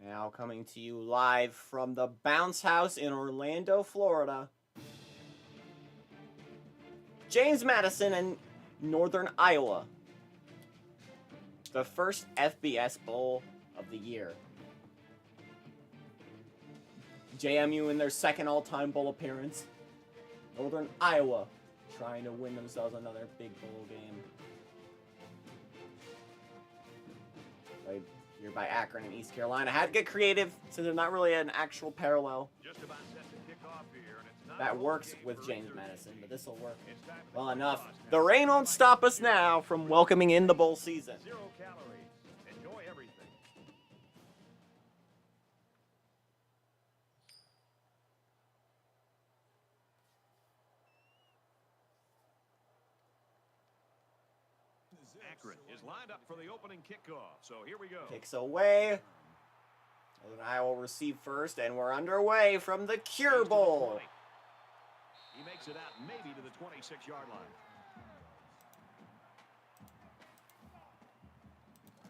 Now coming to you live from the Bounce House in Orlando, Florida. James Madison and Northern Iowa. The first FBS Bowl of the year. JMU in their second all-time bowl appearance. Northern Iowa trying to win themselves another big bowl game. Played here by Akron and East Carolina. Had to get creative since there's not really an actual parallel that works with James Madison, but this will work well enough. The rain won't stop us now from welcoming in the bowl season. 0 calories. Enjoy everything. Akron is lined up for the opening kickoff. So here we go. Kicks away. Northern Iowa will receive first, and we're underway from the Cure Bowl. He makes it out maybe to the 26-yard line.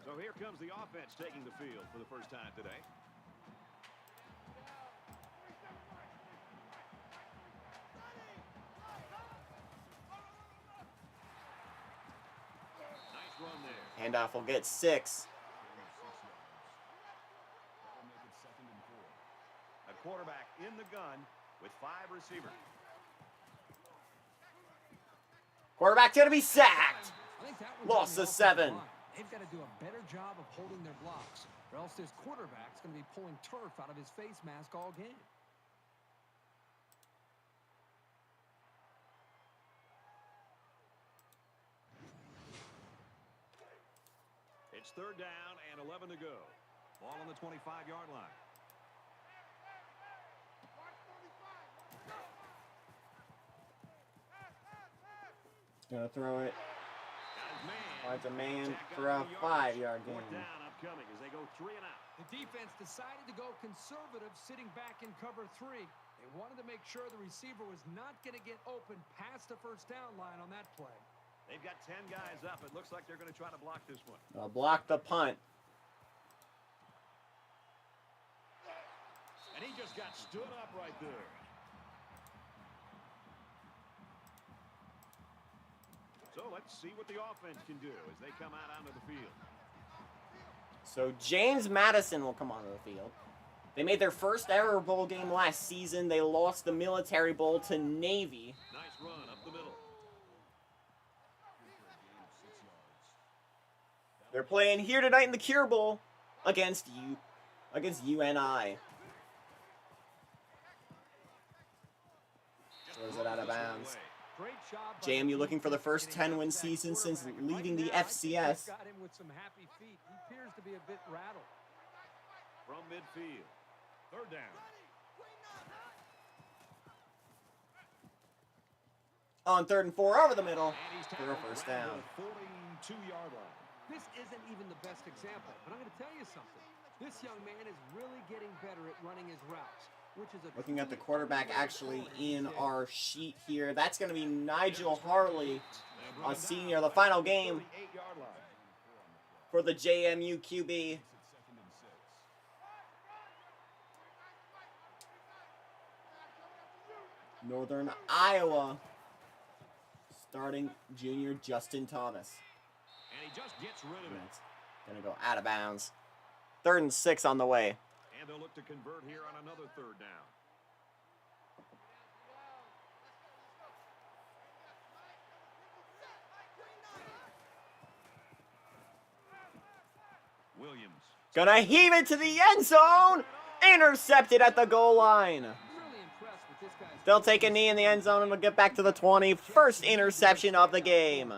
So here comes the offense taking the field for the first time today. Nice run there. Handoff will get 6. A quarterback in the gun with 5 receivers. Quarterback going to be sacked. Loss of 7. They've got to do a better job of holding their blocks, or else this quarterback's going to be pulling turf out of his face mask all game. It's 3rd down and 11 to go. Ball on the 25-yard line. Gonna throw it. Finds a man for a 5-yard gain. 4th down upcoming as they go 3 and out. The defense decided to go conservative, sitting back in cover 3. They wanted to make sure the receiver was not going to get open past the 1st down line on that play. They've got 10 guys up. It looks like they're going to try to block this one. Block the punt. And he just got stood up right there. So let's see what the offense can do as they come out onto the field. So James Madison will come onto the field. They made their first ever bowl game last season. They lost the Military Bowl to Navy. Nice run up the middle. They're playing here tonight in the Cure Bowl against UNI. Throws it out of bounds. JMU looking for the first 10-win season since leaving the FCS. Got him with some happy feet. He appears to be a bit rattled. From midfield. 3rd down. On 3rd and 4 over the middle for a first down. 42-yard line. This isn't even the best example, but I'm going to tell you something. This young man is really getting better at running his routes, which is a Looking at the quarterback actually in our sheet here. That's going to be Nigel Harley, a senior, the final game for the JMU QB. Northern Iowa starting junior Justin Thomas. And he just gets rid of it. Going to go out of bounds. 3rd and 6 on the way. And they'll look to convert here on another 3rd down. Williams. Gonna heave it to the end zone. Intercepted at the goal line. really impressed with this guy's. They'll take a knee in the end zone and we'll get back to the 20. First interception of the game.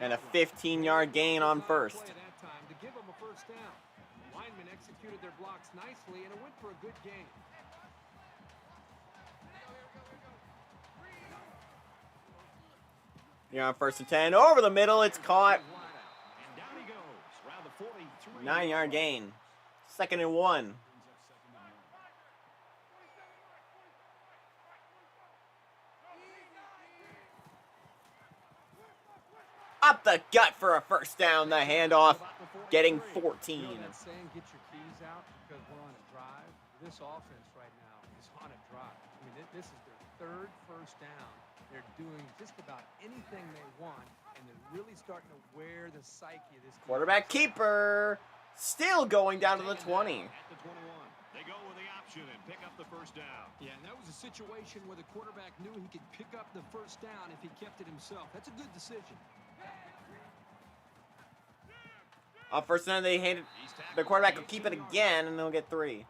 And a 15-yard gain on first. Play that time to give them a first down. Linemen executed their blocks nicely, and it went for a good gain. Here on 1st and 10. Over the middle. It's caught 3. 9-yard gain. 2nd and 1. Up the gut for a first down. The handoff getting 14. You know that saying, get your keys out because we're on a drive? This offense right now is on a drive. I mean, this is their 3rd first down. They're doing just about anything they want, and they're really starting to wear the psyche of this Quarterback keeper still going down to the 20. At the 21. They go with the option and pick up the first down. Yeah, and that was a situation where the quarterback knew he could pick up the first down if he kept it himself. That's a good decision. First down, they handed the quarterback will keep it again, and they'll get 3.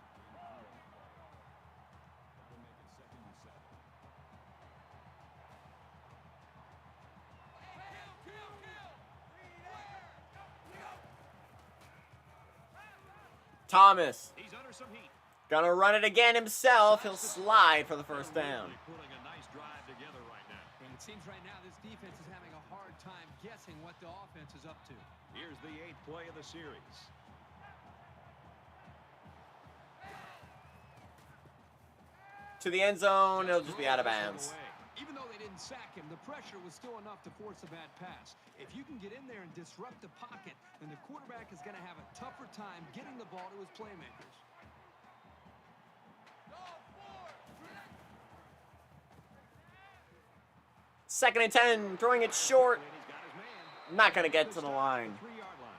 Thomas He's under some heat. gonna run it again himself. He'll slide for the first down. Putting a nice drive together right now. And it seems right now this defense is having a hard time guessing what the offense is up to. Here's the 8th play of the series. To the end zone, it'll just be out of bounds. Even though they didn't sack him, the pressure was still enough to force a bad pass. If you can get in there and disrupt the pocket, then the quarterback is going to have a tougher time getting the ball to his playmakers. Second and 10, throwing it short. And he's got his man. Not gonna get to the line. 3-yard line.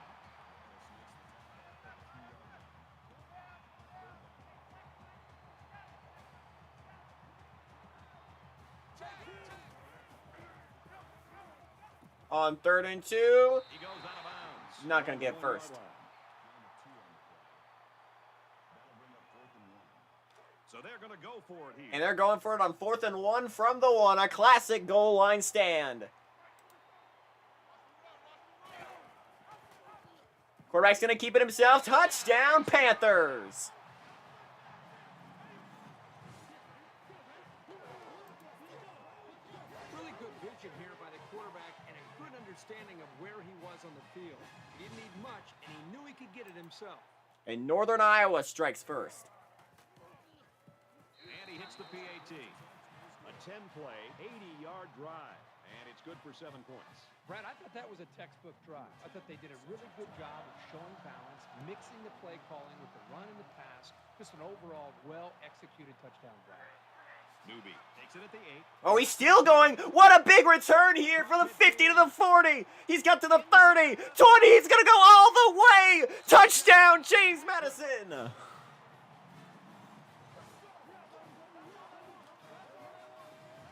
On 3rd and 2, He goes out of bounds. not gonna get first. So they're going to go for it here. And they're going for it on 4th and 1 from the 1. A classic goal line stand. Quarterback's going to keep it himself. Touchdown, Panthers. Really good vision here by the quarterback and a good understanding of where he was on the field. He didn't need much, and he knew he could get it himself. And Northern Iowa strikes first. And he hits the PAT. A 10-play, 80-yard drive. And it's good for 7 points. Brad, I thought that was a textbook drive. I thought they did a really good job of showing balance, mixing the play calling with the run and the pass. Just an overall well-executed touchdown drive. Newby takes it at the 8. Oh, he's still going. What a big return here from the 50 to the 40. He's got to the 30, 20. He's going to go all the way. Touchdown, James Madison.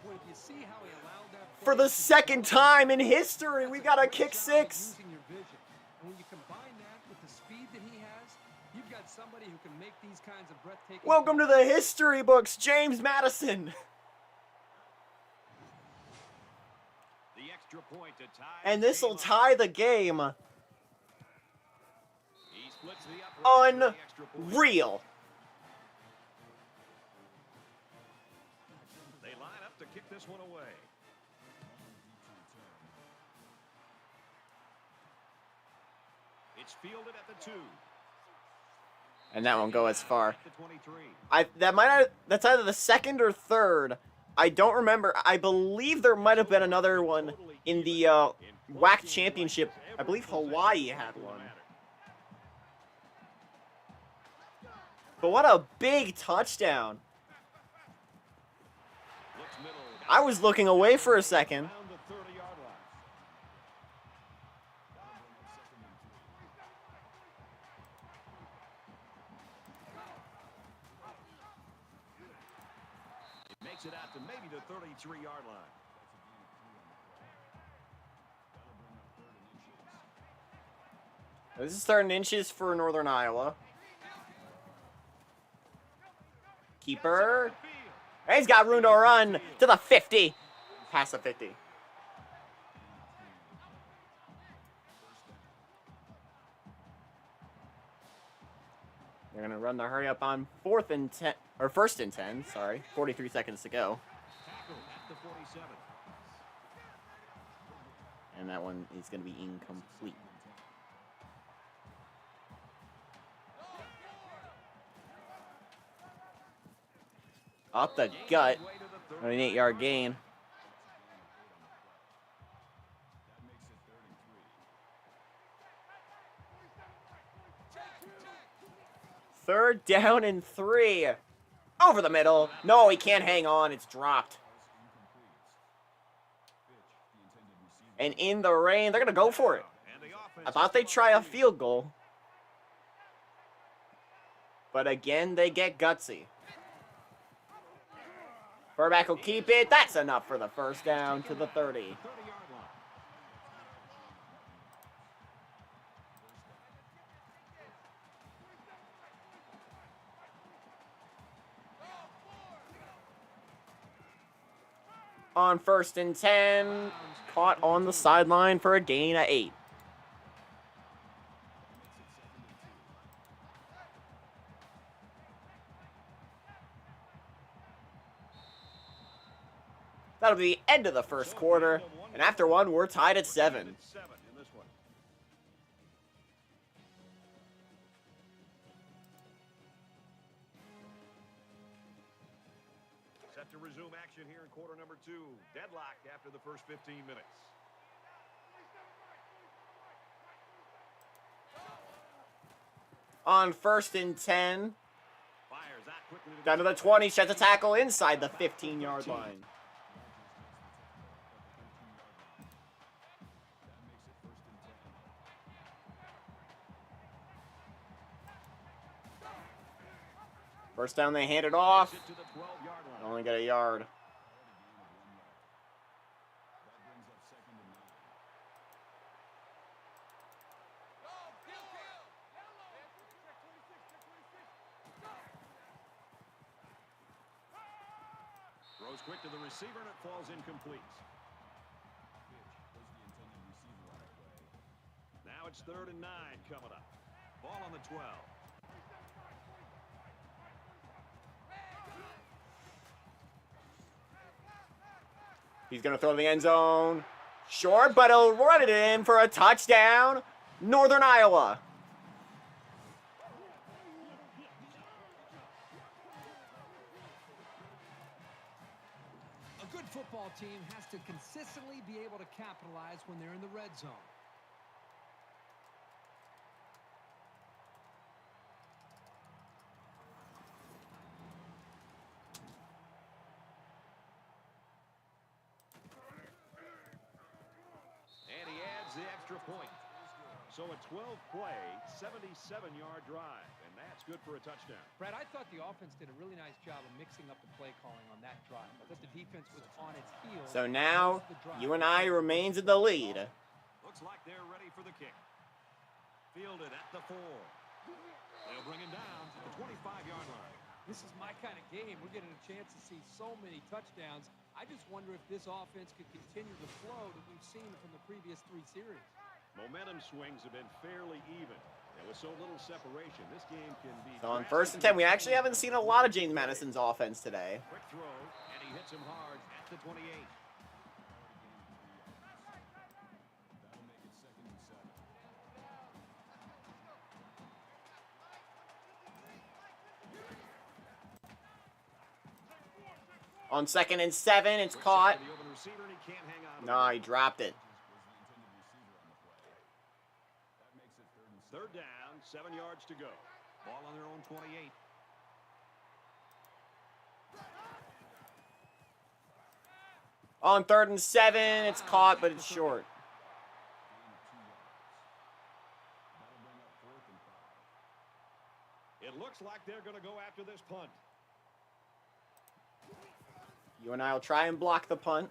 Well, if you see how he allowed that For the 2nd time in history, we've got a kick 6. using your vision. And when you combine that with the speed that he has, you've got somebody who can make these kinds of breathtaking. Welcome to the history books, James Madison. The extra point to tie. And this will tie the game. He splits the upright for the extra point. Unreal. They line up to kick this one away. It's fielded at the 2. And that won't go as far. At the 23. That's either the 2nd or 3rd. I don't remember. I believe there might have been another one in the WAC championship. I believe Hawaii had one. But what a big touchdown. Looks middle. I was looking away for a second. Down the 30-yard line. It makes it out to maybe the 33-yard line. This is 3rd and inches for Northern Iowa. Keeper. And he's got room to run to the 50. Past the 50. They're going to run the hurry up on 4th and 10, or 1st and 10, sorry. 43 seconds to go. Tackle at the 47. And that one is going to be incomplete. Up the gut. An 8-yard gain. Third down and 3. Over the middle. No, he can't hang on. It's dropped. And in the rain, they're going to go for it. I thought they'd try a field goal. But again, they get gutsy. Quarterback will keep it. That's enough for the first down to the 30. On 1st and 10, caught on the sideline for a gain of 8. That'll be the end of the first quarter, and after one, we're tied at 7. Set to resume action here in quarter number 2. Deadlock after the first 15 minutes. On 1st and 10, down to the 20, sheds a tackle inside the 15-yard line. First down, they hand it off. Only got a yard. Throws quick to the receiver, and it falls incomplete. Now it's 3rd and 9 coming up. Ball on the 12. He's going to throw in the end zone. Short, but he'll run it in for a touchdown. Northern Iowa. A good football team has to consistently be able to capitalize when they're in the red zone. The extra point. So a 12-play, 77-yard drive, and that's good for a touchdown. Brad, I thought the offense did a really nice job of mixing up the play calling on that drive. I thought the defense was on its heels. So now, UNI remains in the lead. Looks like they're ready for the kick. Fielded at the 4. They'll bring him down to the 25-yard line. This is my kind of game. We're getting a chance to see so many touchdowns. I just wonder if this offense could continue the flow that we've seen from the previous 3 series. Momentum swings have been fairly even. And with so little separation, this game can be... So on 1st and 10, we actually haven't seen a lot of James Madison's offense today. Quick throw, and he hits him hard at the 28. On 2nd and 7, it's caught. No, he dropped it. 3rd down, 7 yards to go. Ball on their own 28. On 3rd and 7, it's caught, but it's short. It looks like they're going to go after this punt. UNI will try and block the punt.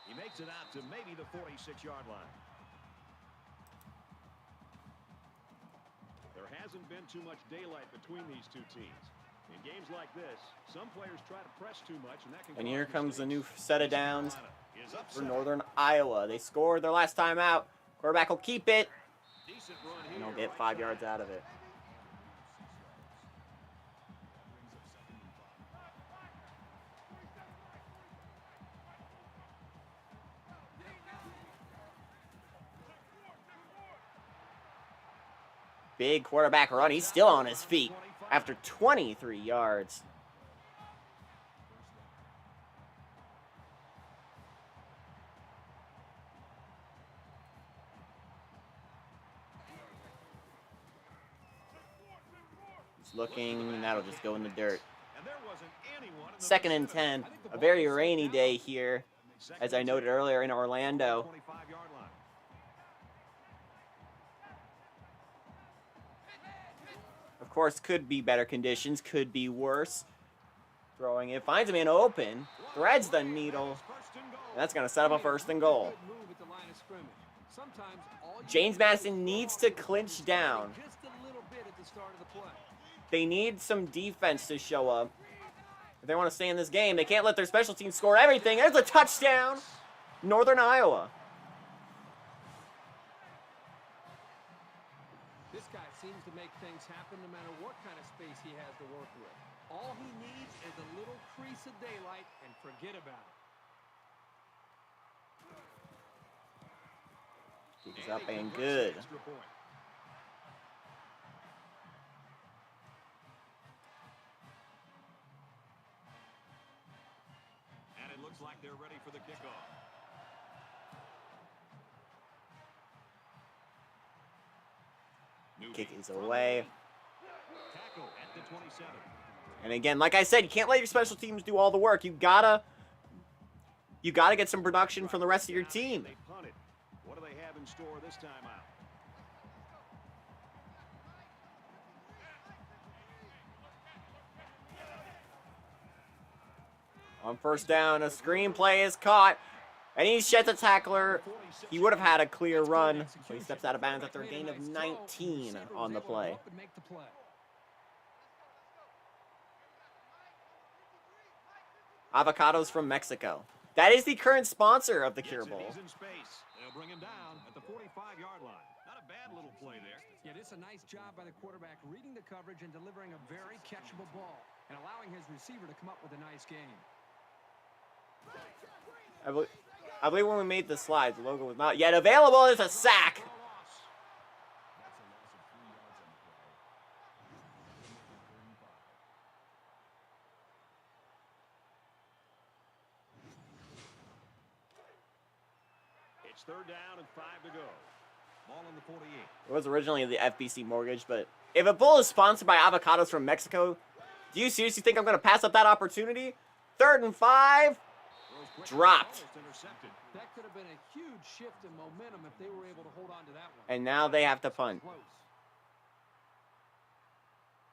He makes it out to maybe the 46-yard line. There hasn't been too much daylight between these two teams. In games like this, some players try to press too much, and that can... And here comes the new set of downs for Northern Iowa. They scored their last time out. Quarterback will keep it, and he'll get 5 yards out of it. Big quarterback run. He's still on his feet after 23 yards. He's looking, and that'll just go in the dirt. 2nd and 10. A very rainy day here, as I noted earlier, in Orlando. Of course, could be better conditions, could be worse. Throwing it, finds a man open, threads the needle, and that's going to set up a 1st and goal. James Madison needs to clinch down. They need some defense to show up. If they want to stay in this game, they can't let their special teams score everything. There's a touchdown! Northern Iowa. This guy seems to make things happen no matter what kind of space he has to work with. All he needs is a little crease of daylight and forget about it. Keeps up and good. And it looks like they're ready for the kickoff. Kick is away. Tackle at the 27. And again, like I said, you can't let your special teams do all the work. You gotta get some production from the rest of your team. They punted. What do they have in store this time out? On 1st down, a screen play is caught, and he sheds a tackler. He would have had a clear run, but he steps out of bounds after a gain of 19 on the play. Avocados from Mexico. That is the current sponsor of the Cure Bowl. They'll bring him down at the 45-yard line. Not a bad little play there. Yeah, it's a nice job by the quarterback reading the coverage and delivering a very catchable ball and allowing his receiver to come up with a nice gain. I believe when we made the slides, the logo was not yet available. It's a sack. It's 3rd down and 5 to go. Ball on the 48. It was originally the FBC Mortgage, but if a bull is sponsored by Avocados from Mexico, do you seriously think I'm going to pass up that opportunity? 3rd and 5. Dropped. That could have been a huge shift in momentum if they were able to hold on to that one. And now they have to punt.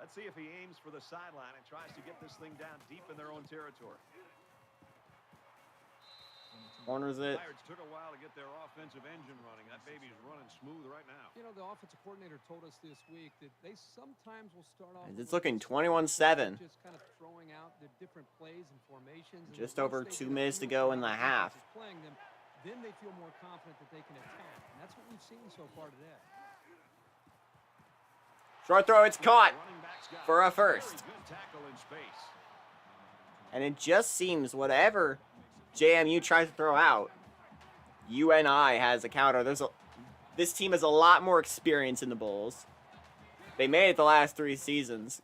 Let's see if he aims for the sideline and tries to get this thing down deep in their own territory. Corners it. Pirates took a while to get their offensive engine running. That baby's running smooth right now. You know, the offensive coordinator told us this week that they sometimes will start off. It's looking 21-7. Just kind of throwing out their different plays and formations. Just over 2 minutes to go in the half. Playing them, then they feel more confident that they can attack, and that's what we've seen so far today. Short throw, it's caught for a 1st. And it just seems whatever JMU tries to throw out, UNI has a counter. This team has a lot more experience in the Bowls. They made it the last 3 seasons.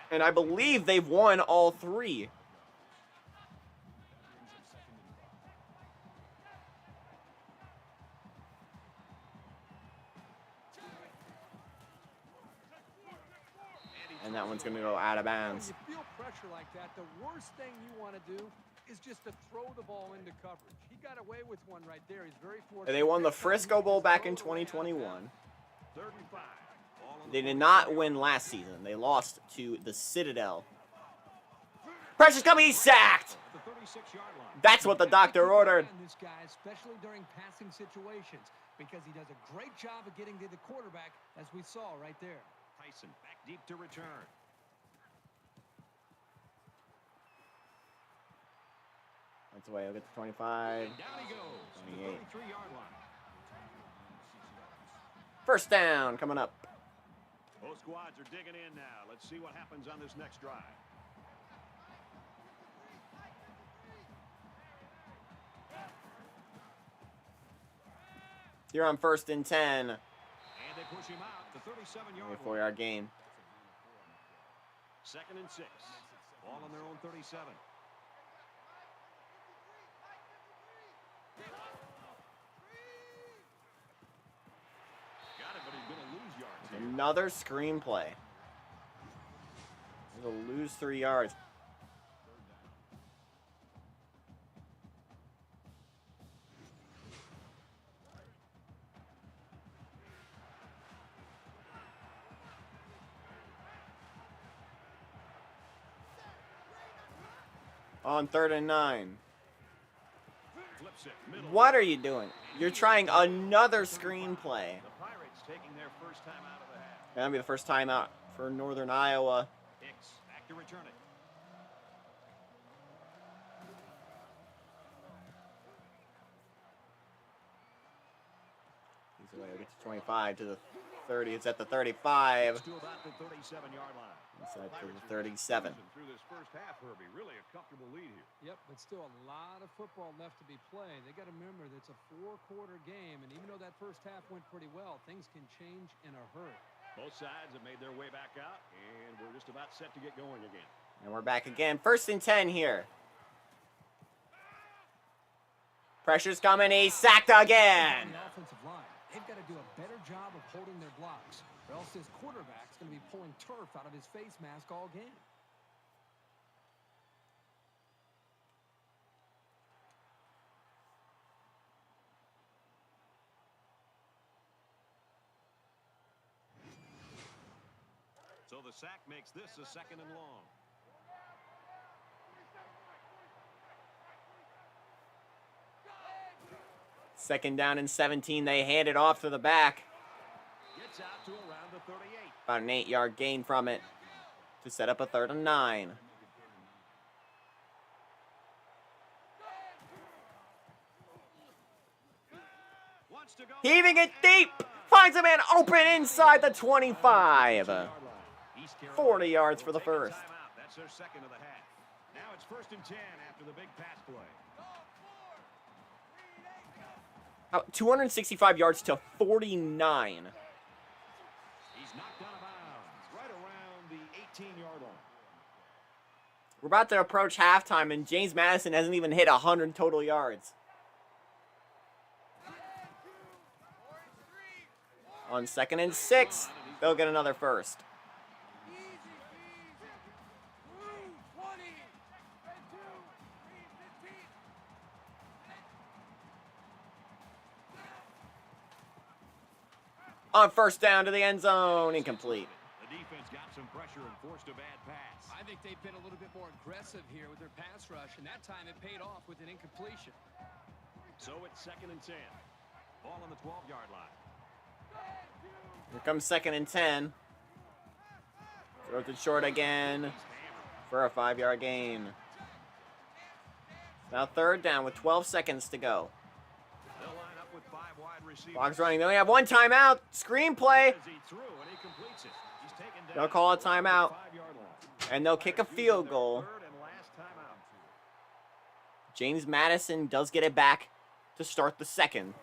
And I believe they've won all 3. And that one's going to go out of bounds. When you feel pressure like that, the worst thing you want to do is just to throw the ball into coverage. He got away with one right there. He's very fortunate. And they won the Frisco Bowl back in 2021. They did not win last season. They lost to the Citadel. Pressure's coming. He's sacked. That's what the doctor ordered. This guy, especially during passing situations, because he does a great job of getting to the quarterback, as we saw right there. Tyson back deep to return. That's away. He'll get to 25. And down he goes. 28. 33-yard line. 1st down coming up. Both squads are digging in now. Let's see what happens on this next drive. Here on 1st and 10. And they push him out to 37-yard 4-yard gain. 2nd and 6. Ball on their own 37. Got it, but he's going to lose yards here. Another screenplay. He'll lose 3 yards. On 3rd and 9. What are you doing? You're trying another screenplay. The Pirates taking their first time out of the half. That'll be the first time out for Northern Iowa. Hicks back to return it. He's away. Gets to 25 to the 30. It's at the 35. To about the 37-yard line. Inside to the 37. Through this first half, Herbie, really a comfortable lead here. Yep, but still a lot of football left to be played. They got to remember that it's a 4-quarter game, and even though that first half went pretty well, things can change in a hurry. Both sides have made their way back out, and we're just about set to get going again. And we're back again. 1st and 10 here. Pressure's coming. He's sacked again. The offensive line, they've got to do a better job of holding their blocks, or else this quarterback's going to be pulling turf out of his face mask all game. So the sack makes this a 2nd and long. Second down and 17. They hand it off to the back. Gets out to around the 38. About an 8-yard gain from it to set up a 3rd and 9. Wants to go. Heaving it deep. Finds a man open inside the 25. 40 yards for the first. Timeout. That's their 2nd of the half. Now it's 1st and 10 after the big pass play. 265 yards to 49. He's knocked out of bounds right around the 18-yard line. We're about to approach halftime, and James Madison hasn't even hit 100 total yards. On 2nd and 6, they'll get another first. On 1st down to the end zone, incomplete. The defense got some pressure and forced a bad pass. I think they've been a little bit more aggressive here with their pass rush, and that time it paid off with an incompletion. So it's 2nd and 10. Ball on the 12-yard line. Here comes 2nd and 10. Throws it short again for a 5-yard gain. Now 3rd down with 12 seconds to go. They'll line up with 5 wide receivers. Clock's running. They only have 1 timeout. Screenplay. As he threw and he completes it. He's taken down They'll call a at the timeout. 5-yard line. And they'll kick a field goal. 3rd and last timeout. James Madison does get it back to start the 2nd.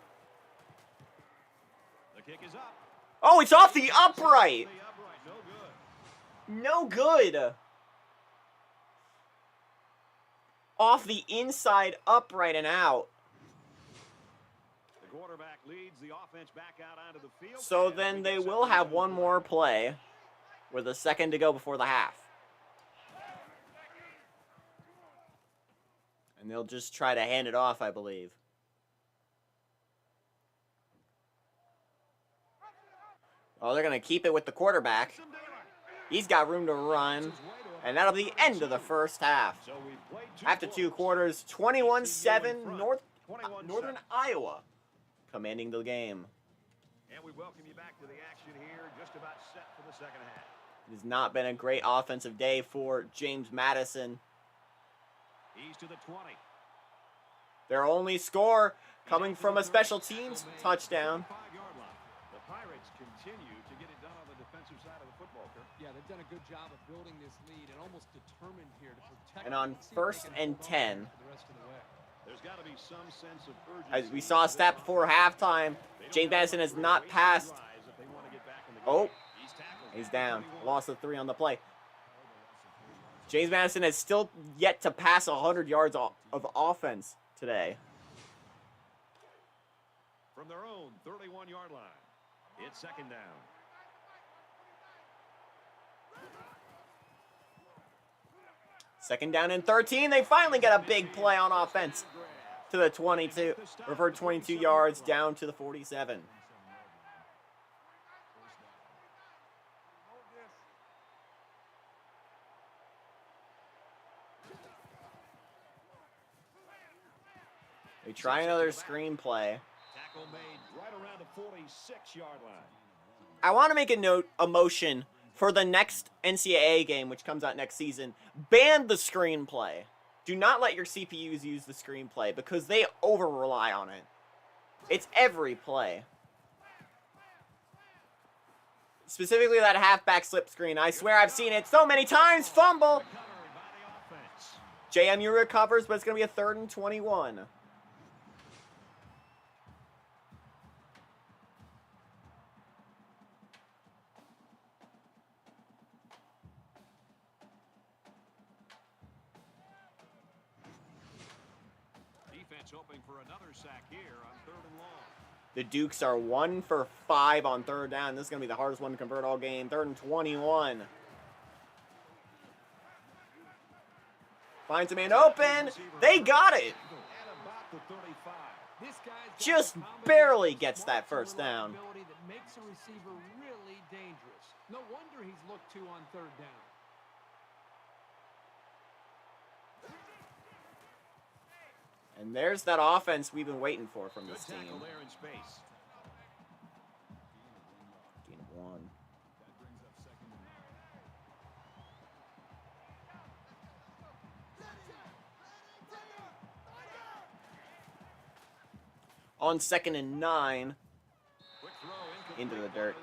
The kick is up. Oh, it's off the upright. The upright, no good. No good. Off the inside upright and out. The quarterback leads the offense back out onto the field. So then they will have one more play with a 2nd to go before the half. And they'll just try to hand it off, I believe. Oh, they're going to keep it with the quarterback. He's got room to run. And that'll be the end of the first half. So we've played After 2 quarters, 21-7, Northern Iowa commanding the game. And we welcome you back to the action here, just about set for the 2nd half. It has not been a great offensive day for James Madison. He's to the 20. Their only score coming from a special teams touchdown. 5-yard line. The Pirates continue to get it done on the defensive side of the football, Kirk. Yeah, they've done a good job of building this lead and almost determined here to protect. And on it, see if they 1st can and hold on 10. for the rest of the way. There's got to be some sense of urgency. As we saw a stat before halftime, James Madison has not passed. Oh, he's down. Loss of 3 on the play. James Madison has still yet to pass 100 yards of offense today. From their own 31-yard line, it's second down. Second down and 13. They finally get a big play on offense to the 22. Revert 22 yards down to the 47. They try another screenplay. Tackle made right around the 46-yard line. I want to make a motion for the next NCAA game, which comes out next season. Ban the screenplay. Do not let your CPUs use the screenplay because they over-rely on it. It's every play. Specifically that halfback slip screen. I swear I've seen it so many times. Fumble. JMU recovers, but it's going to be a 3rd and 21. Hoping for another sack here on 3rd and long. The Dukes are 1 for 5 on 3rd down. This is going to be the hardest one to convert all game. 3rd and 21. Finds a man open. They got it. Just barely gets that first down. That makes a receiver really dangerous. No wonder he's looked to on 3rd down. And there's that offense we've been waiting for from this team. There in space. Gain of 1. On 2nd and 9. Into the dirt.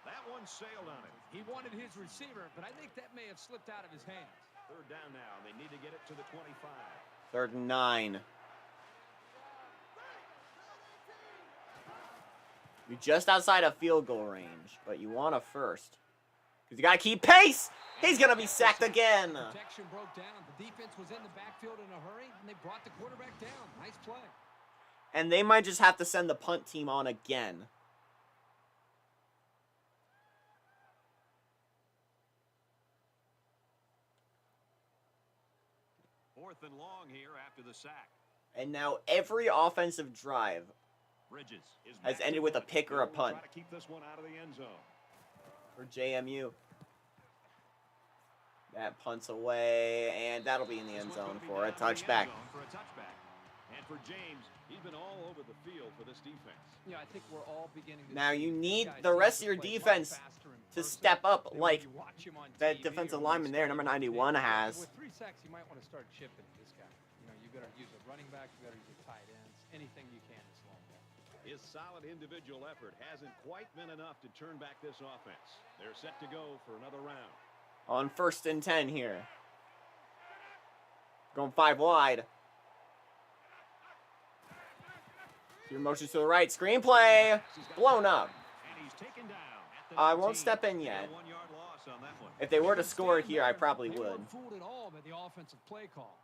That one sailed on it. He wanted his receiver, but I think that may have slipped out of his hands. 3rd down now. They need to get it to the 25. 3rd and 9. You're just outside of field goal range, but you want a first. Because you got to keep pace. He's going to be sacked again. Protection broke down. The defense was in the backfield in a hurry, and they brought the quarterback down. Nice play. And they might just have to send the punt team on again. Fourth and long here after the sack. And now every offensive drive Bridges has ended with a pick or a punt. Try to keep this one out of the end zone. For JMU. That punts away, and that'll be in the end zone for a touchback. And for James, he's been all over the field for this defense. Yeah, I think we're all beginning to Now see you need guys the rest of play your a lot defense faster in to person step up than when like you watch him on that TV defensive or when lineman he's there, number starting 91 big. has. With 3 sacks, you might want to start chipping this guy. You know, you got to use a running back, you got to use a tight ends, anything you can to slow him down. His solid individual effort hasn't quite been enough to turn back this offense. They're set to go for another round. On 1st and 10 here. Going 5 wide. Your motions to the right. Screenplay. Blown up. And he's taken down at the I won't 19. step in yet. A 1-yard loss on that one. If they were to score here, I probably They would. weren't fooled at all by the offensive play call.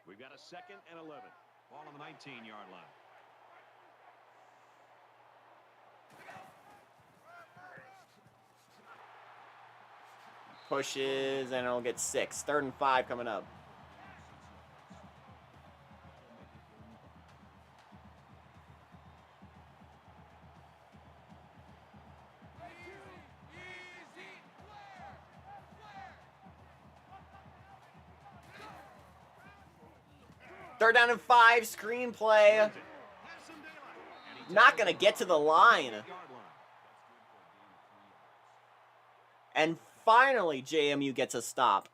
We've got a 2nd and 11. Ball on the 19-yard line. Pushes, and it'll get 6. 3rd and 5 coming up. Third down and 5, screenplay. Not going to get to the line. And finally, JMU gets a stop.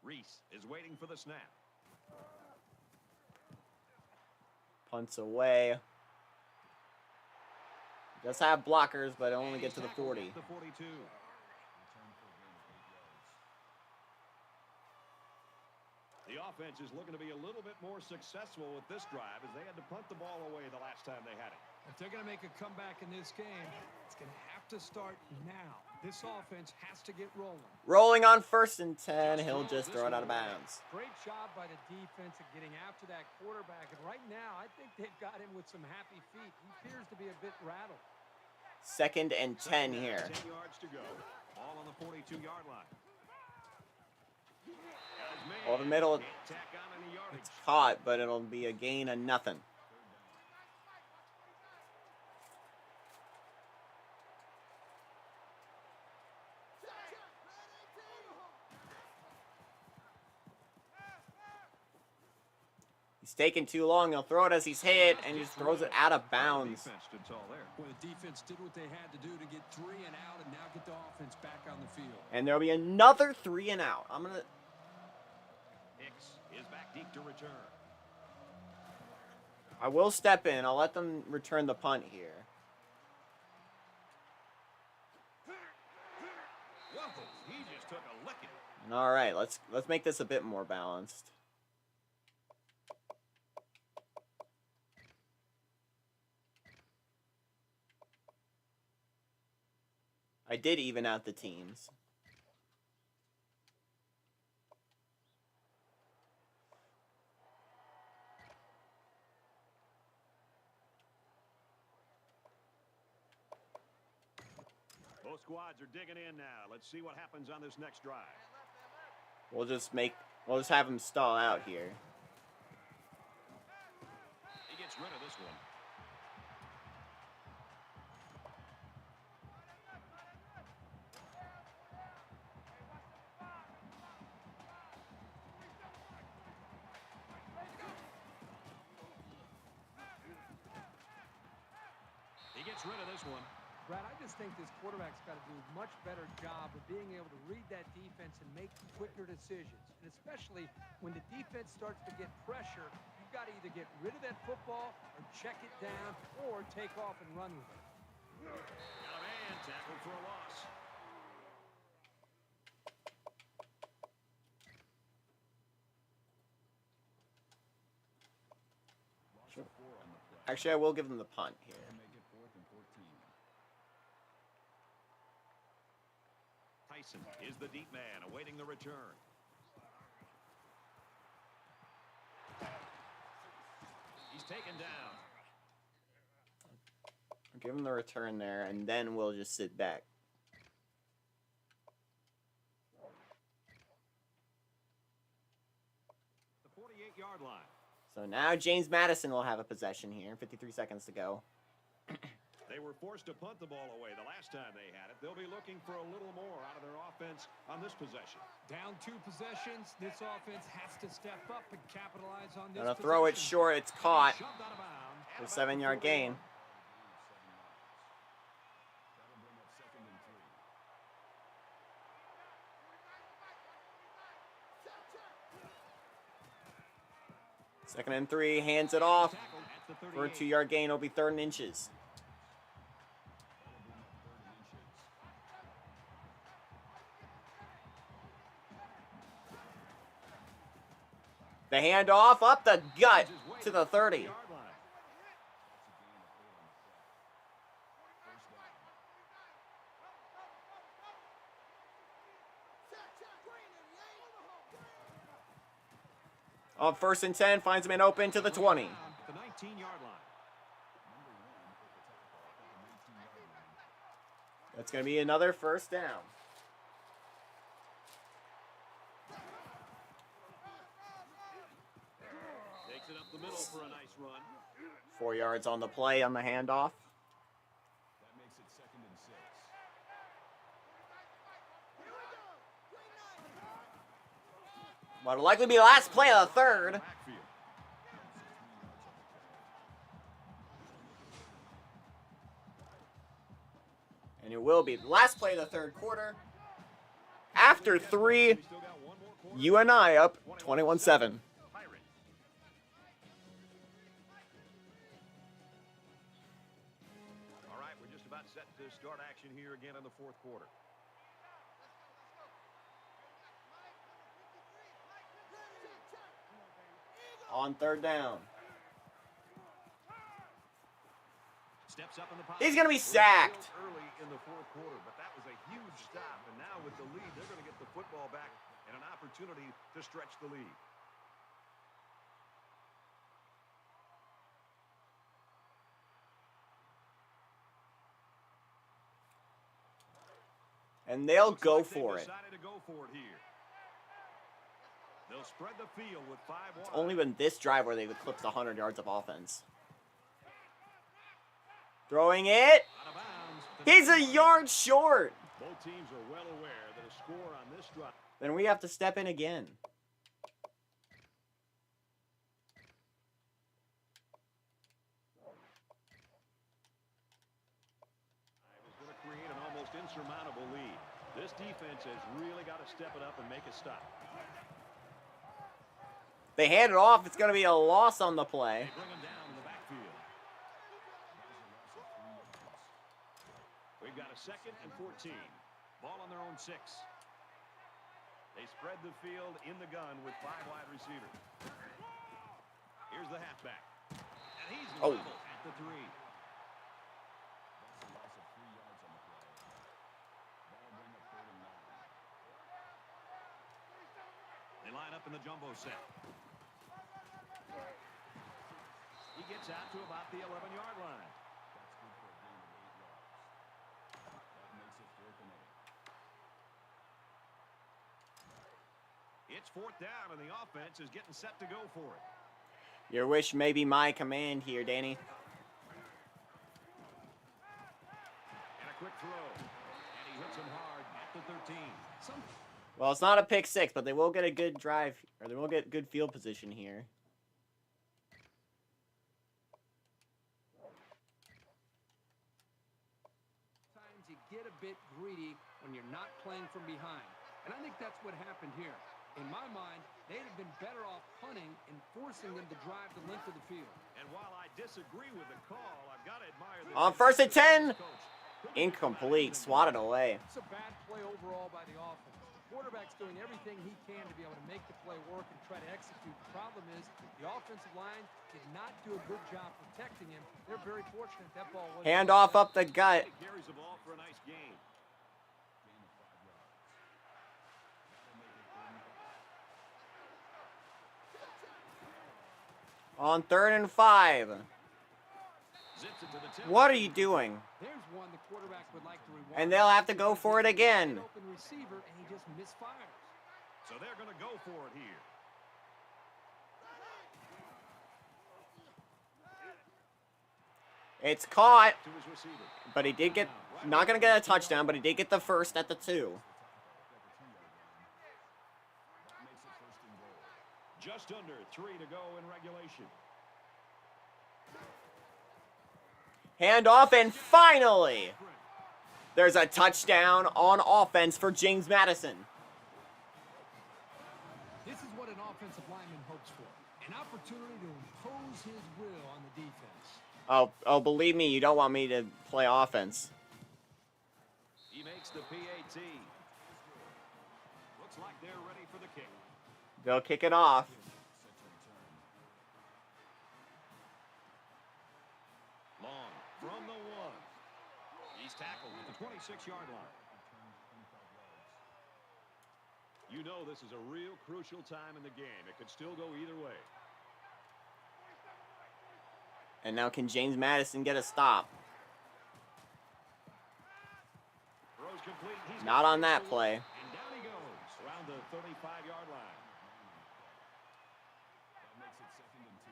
Reese is waiting for the snap. Punts away. Does have blockers, but only get to the 40. The 42. The offense is looking to be a little bit more successful with this drive as they had to punt the ball away the last time they had it. If they're going to make a comeback in this game, it's going to have to start now. This offense has to get rolling. Rolling on 1st and 10. He'll just throw it out of bounds. Great job by the defense of getting after that quarterback. And right now, I think they've got him with some happy feet. He appears to be a bit rattled. 2nd and 10 here. 10 yards to go. Ball on the 42-yard line. Over the middle, it's caught, but it'll be a gain of nothing. He's taking too long. He'll throw it as he's hit, and he just throws it out of bounds. Well, the defense did what they had to do to get 3 and out, and now get the offense back on the field. And there'll be another 3 and out. I'm gonna. Hicks is back deep to return. I will step in. I'll let them return the punt here. He just took a licking. And all right, let's make this a bit more balanced. I did even out the teams. Both squads are digging in now. Let's see what happens on this next drive. We'll just have him stall out here. He gets rid of this one. He gets rid of this one. Brad, I just think this quarterback's got to do a much better job of being able to read that defense and make quicker decisions. And especially when the defense starts to get pressure, you've got to either get rid of that football or check it down or take off and run with it. Got a man tackled for a loss. Actually, I will give them the punt here. Tyson is the deep man awaiting the return. He's taken down. I'll give him the return there, and then we'll just sit back. The 48-yard line. So now James Madison will have a possession here. 53 seconds to go. They were forced to punt the ball away the last time they had it. They'll be looking for a little more out of their offense on this possession. Down 2 possessions. This offense has to step up and capitalize on this. Gonna throw it short. It's caught. Shoved out of bounds. For a 7-yard gain. Second and 3, hands it off for a 2-yard gain. It'll be 3rd and inches. The handoff up the gut to the 30. On 1st and 10, finds a man open to the 20. The 19-yard line. That's going to be another 1st down. Takes it up the middle for a nice run. 4 yards on the play on the handoff. That makes it 2nd and 6. What'll likely be the last play of the 3rd. And it will be the last play of the 3rd quarter. After 3, UNI up 21-7. about set to start action here again in the fourth quarter. On third down. Steps up in the pocket. He's going to be sacked. Early in the fourth quarter, but that was a huge stop. And now with the lead, they're going to get the football back and an opportunity to stretch the lead. And they'll Looks go like for it. decided to go for it here. They'll spread the field with 5 wide. It's only been this drive where they've eclipsed 100 yards of offense. Throwing it. Out of bounds. He's a yard short. Both teams are well aware that a score on this drive. Then we have to step in again. Is going to create an almost insurmountable lead. This defense has really got to step it up and make a stop. They hand it off. It's going to be a loss on the play. They bring him down in the backfield. We've got a 2nd and 14. Ball on their own 6. They spread the field in the gun with 5 wide receivers. Here's the halfback. And he's level at the 3. They line up in the jumbo set. He gets out to about the 11-yard line. It's 4th down, and the offense is getting set to go for it. Your wish may be my command here, Danny. And a quick throw. And he hits him hard at the 13. Well, it's not a pick 6, but they will get a good drive, or they will get good field position here. Sometimes you get a bit greedy when you're not playing from behind. And I think that's what happened here. In my mind, they'd have been better off punting and forcing them to drive the length of the field. And while I disagree with the call, I've got to admire the On 1st and 10. Incomplete. Swatted away. It's a bad play overall by the offense. The quarterback's doing everything he can to be able to make the play work and try to execute. The problem is the offensive line did not do a good job protecting him. They're very fortunate that ball wasn't. Hand off up the gut. He carries the ball for a nice game. On 3rd and 5. Zips it to the tip. What are you doing? There's one the quarterback would like to rewind. And they'll have to go for it again. Open receiver, and he just misfires. So they're going to go for it here. It's caught, To his receiver. but he did get, not going to get a touchdown, but he did get the first at the 2. Just under 3 to go in regulation. Hand off, and finally, there's a touchdown on offense for James Madison. This is what an offensive lineman hopes for. An opportunity to impose his will on the defense. Oh, believe me, you don't want me to play offense. He makes the PAT. Looks like they're ready for the kick. They'll kick it off. Long from the 1. He's tackled at the 26-yard line. You know this is a real crucial time in the game. It could still go either way. And now can James Madison get a stop? Throws complete. He's Not on that play. And down he goes around the 35-yard line. That makes it 2nd and 2.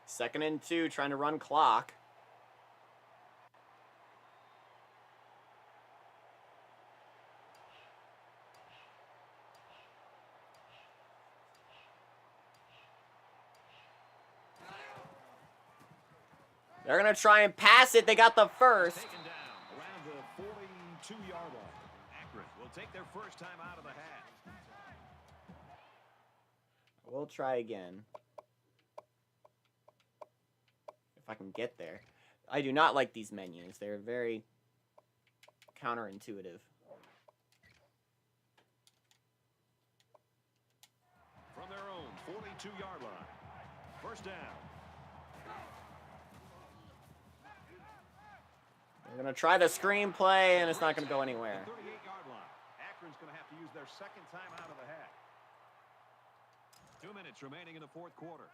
Second and 2, trying to run clock. They're going to try and pass it. They got the first. Taken down around the 42-yard line. Akron will take their first time out of the half. We'll try again. If I can get there. I do not like these menus. They're very counterintuitive. From their own 42-yard line. First down. They're going to try the screenplay, and it's not going to go anywhere. 38-yard line. Akron's going to have to use their second time out of the half. 2 minutes remaining in the fourth quarter.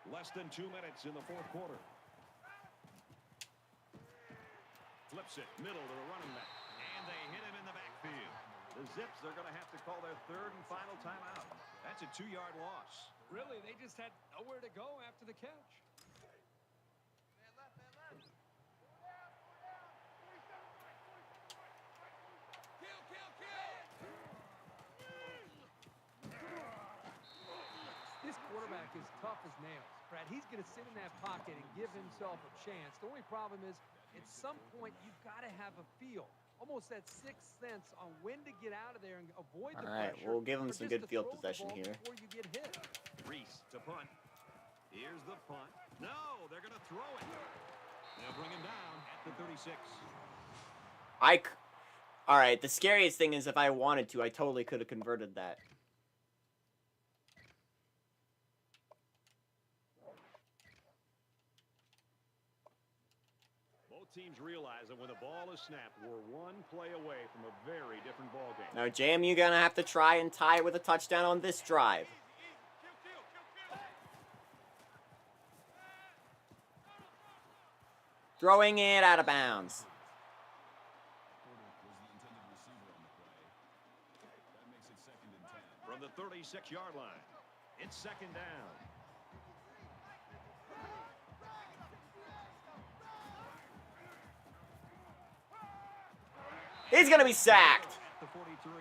Less than 2 minutes in the fourth quarter. Flips it, middle to the running back. And they hit him in the backfield. The Zips are going to have to call their third and final timeout. That's a 2-yard loss. Really, they just had nowhere to go after the catch. This quarterback is tough as nails, Brad. He's going to sit in that pocket and give himself a chance. The only problem is, at some point, you've got to have a feel, almost that sixth sense on when to get out of there and avoid the pressure. All right, we'll give him some good field possession here. Before you get hit. Reese to punt. Here's the punt. No, they're going to throw it. They'll bring him down at the 36. All right, the scariest thing is if I wanted to, I totally could have converted that. Teams realize that when the ball is snapped, we're one play away from a very different ball game. Now, JMU gonna have to try and tie it with a touchdown on this drive. Throwing it out of bounds. From the 36-yard line, it's second down. He's going to be sacked. The 43.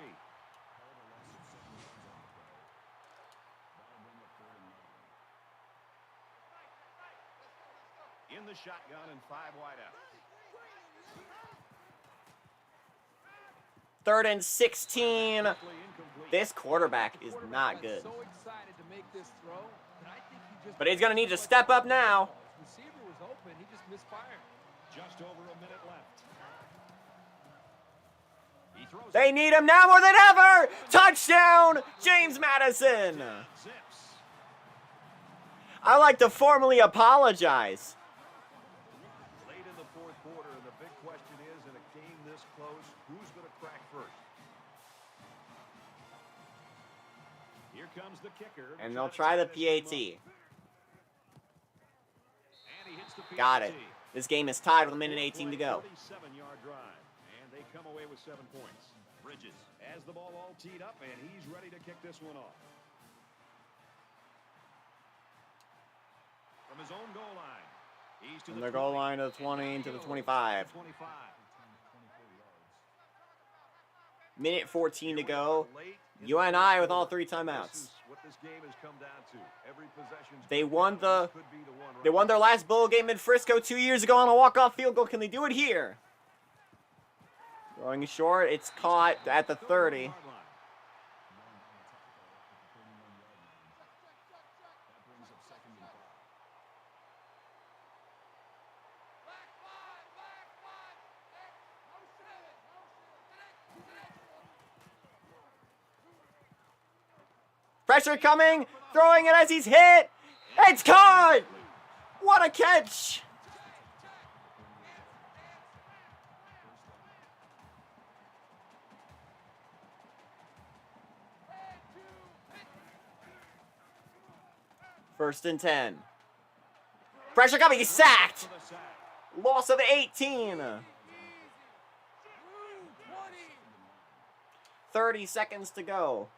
In the shotgun and 5 wide out. 3rd and 16. This quarterback is not good. So excited to make this throw, but he's going to need to step up now. Receiver was open. He just misfired. Just over a minute left. They need him now more than ever! Touchdown, James Madison! I like to formally apologize. Late in the fourth quarter, and the big question is, in a game this close, who's going to crack first? Here comes the kicker. And they'll try the PAT. Got it. This game is tied with a minute 18 to go. 37-yard drive. They come away with 7 points. Bridges has the ball all teed up, and he's ready to kick this one off. From his own goal line. He's to the goal line to the 20 to the 25. 25. Minute 14 to go. UNI with all 3 timeouts. What this game has come down to. Every possession's They won their last bowl game in Frisco 2 years ago on a walk-off field goal. Can they do it here? Going short, it's caught at the 30. Pressure coming, throwing it as he's hit. It's caught! What a catch! First and 10. Pressure coming, he's sacked! Loss of 18. 30 seconds to go.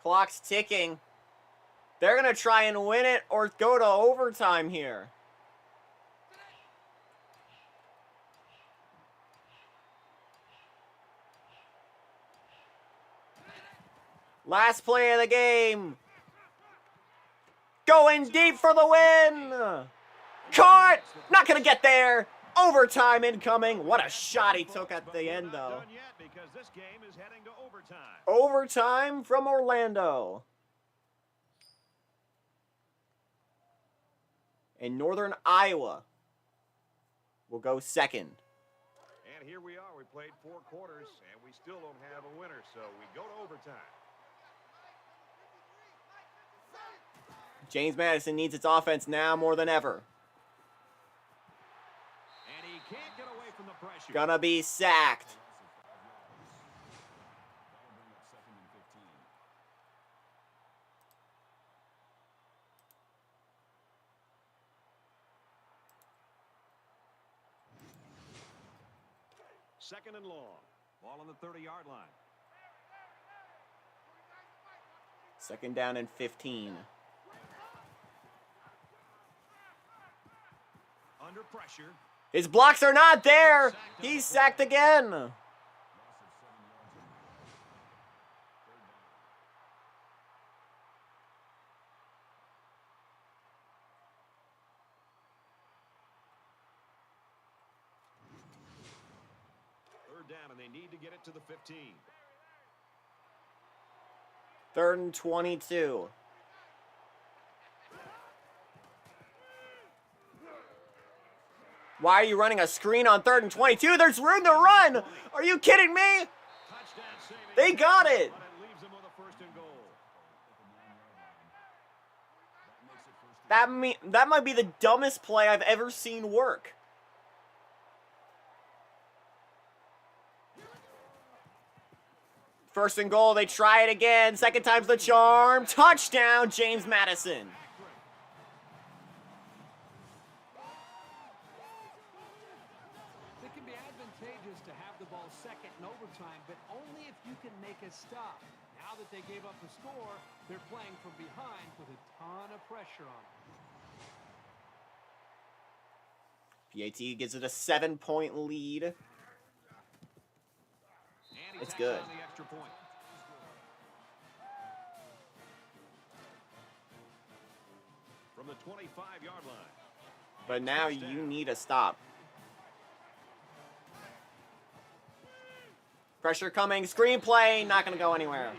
Clock's ticking. They're going to try and win it or go to overtime here. Last play of the game. Going deep for the win. Caught. Not going to get there. Overtime incoming. What a shot he took at the end, though. Overtime from Orlando. And Northern Iowa will go second. And here we are. We played 4 quarters, and we still don't have a winner, so we go to overtime. James Madison needs its offense now more than ever. And he can't get away from the pressure. Gonna be sacked. Second and long. Ball on the 30-yard line. Second down and 15. Under pressure. His blocks are not there. He's sacked again. Third down, and they need to get it to the 15. 3rd and 22. Why are you running a screen on 3rd and 22? There's room to run. Are you kidding me? They got it. That might be the dumbest play I've ever seen work. First and goal, they try it again. Second time's the charm. Touchdown, James Madison. It can be advantageous to have the ball second in overtime, but only if you can make a stop. Now that they gave up the score, they're playing from behind with a ton of pressure on them. PAT gives it a 7-point lead. It's good. From the 25-yard line. But now you need a stop. Pressure coming. Screenplay. Not going to go anywhere.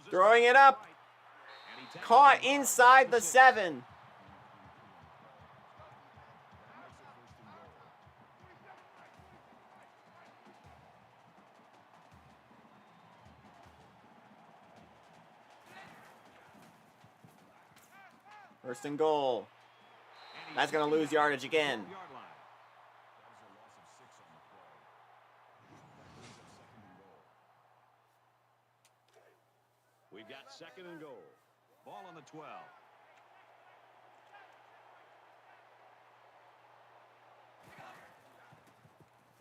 Throwing it up. Caught inside the 7. First and goal. That's going to lose yardage again. We've got second and goal. Ball on the 12.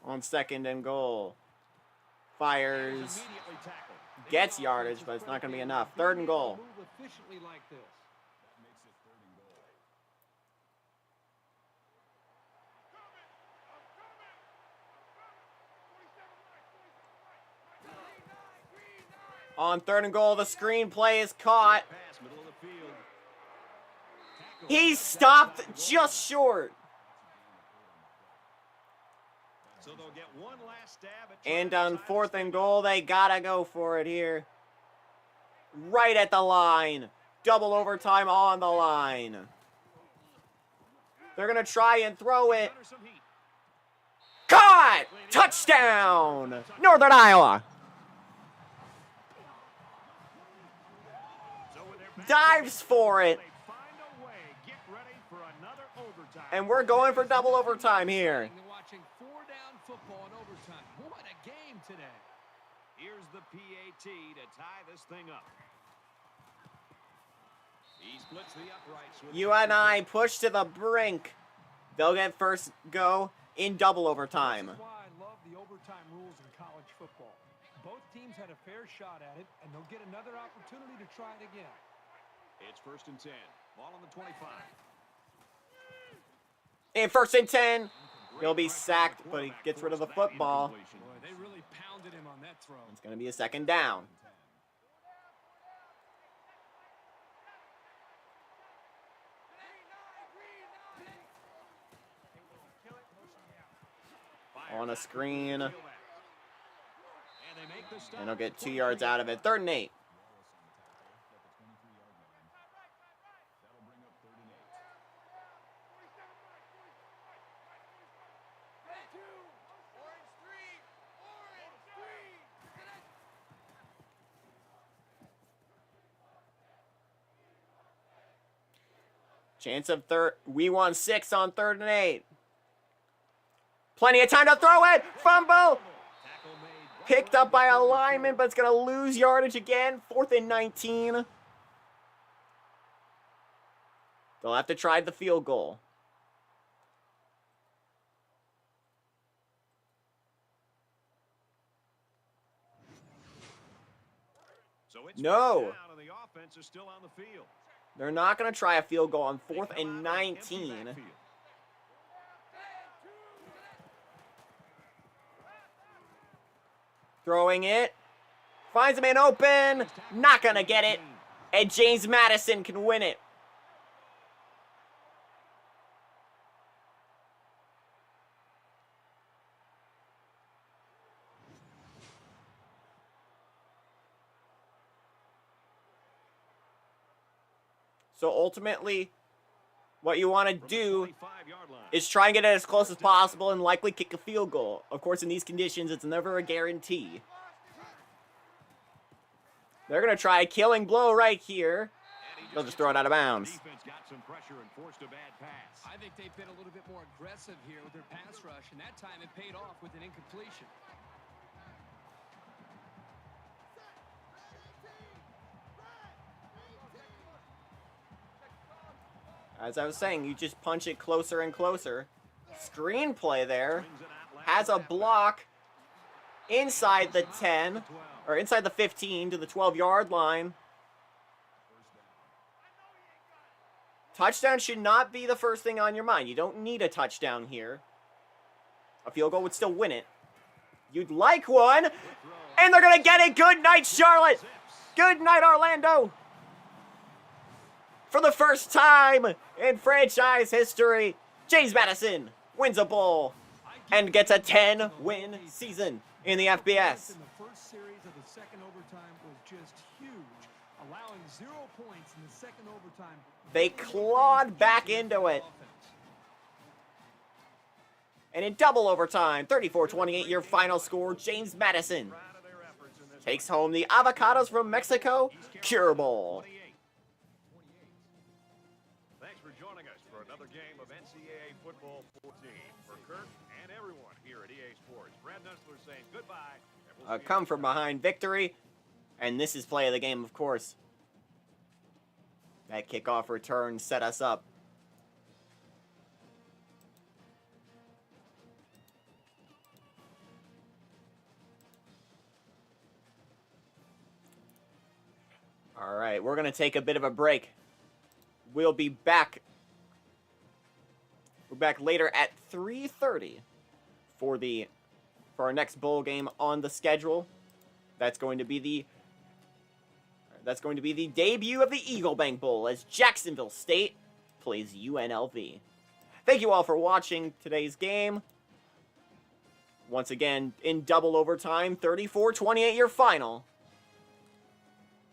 On second and goal. Fires. Gets yardage, but it's not going to be enough. 3rd and goal. On 3rd and goal, the screenplay is caught. He stopped just short. So they'll get one last stab at and on 4th and goal, they gotta go for it here. Right at the line. Double overtime on the line. They're gonna try and throw it. Caught! Touchdown! Northern Iowa. Dives for it. And we're going for double overtime here. down football in overtime. What a game today. Here's the PAT to tie this thing up. He splits the uprights. UNI push to the brink. They'll get first go in double overtime. This is why I love the overtime rules in college football. Both teams had a fair shot at it, and they'll get another opportunity to try it again. It's 1st and 10. Ball on the 25. In 1st and 10. He'll be sacked, but he gets rid of the football. Boy, they really pounded him on that throw. It's going to be a 2nd down. On a screen. And he'll get 2 yards out of it. 3rd and 8. Chance of third. We won 6 on 3rd and 8. Plenty of time to throw it. Fumble. Picked up by a lineman, but it's going to lose yardage again. 4th and 19. They'll have to try the field goal. No. They're not going to try a field goal on 4th and 19. Throwing it. Finds a man open. Not going to get it. And James Madison can win it. So ultimately, what you want to do is try and get it as close as possible and likely kick a field goal. Of course, in these conditions, it's never a guarantee. They're going to try a killing blow right here. They'll just throw it out of bounds. I think they've been a little bit more aggressive here with their pass rush, and that time it paid off with an incompletion. As I was saying, you just punch it closer and closer. Screenplay there. Has a block inside the 10, or inside the 15 to the 12-yard line. Touchdown should not be the first thing on your mind. You don't need a touchdown here. A field goal would still win it. You'd like one. And they're going to get it. Good night, Charlotte. Good night, Orlando. For the first time in franchise history, James Madison wins a bowl and gets a 10-win season in the FBS. The first series of the second overtime was just huge, allowing 0 points in the second overtime. They clawed back into it. And in double overtime, 34-28 your final score, James Madison takes home the Avocados from Mexico Cure Bowl. Game of NCAA Football 14 for Kirk and everyone here at EA Sports. Brad Nussler saying goodbye. A come from behind victory, and this is play of the game, of course. That kickoff return set us up. All right, we're going to take a bit of a break. We'll be back. We're back later at 3:30 for our next bowl game on the schedule. That's going to be the debut of the Eagle Bank Bowl as Jacksonville State plays UNLV. Thank you all for watching today's game. Once again, in double overtime, 34-28 your final.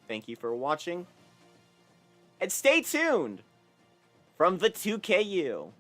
Thank you for watching. And stay tuned from the 2KU.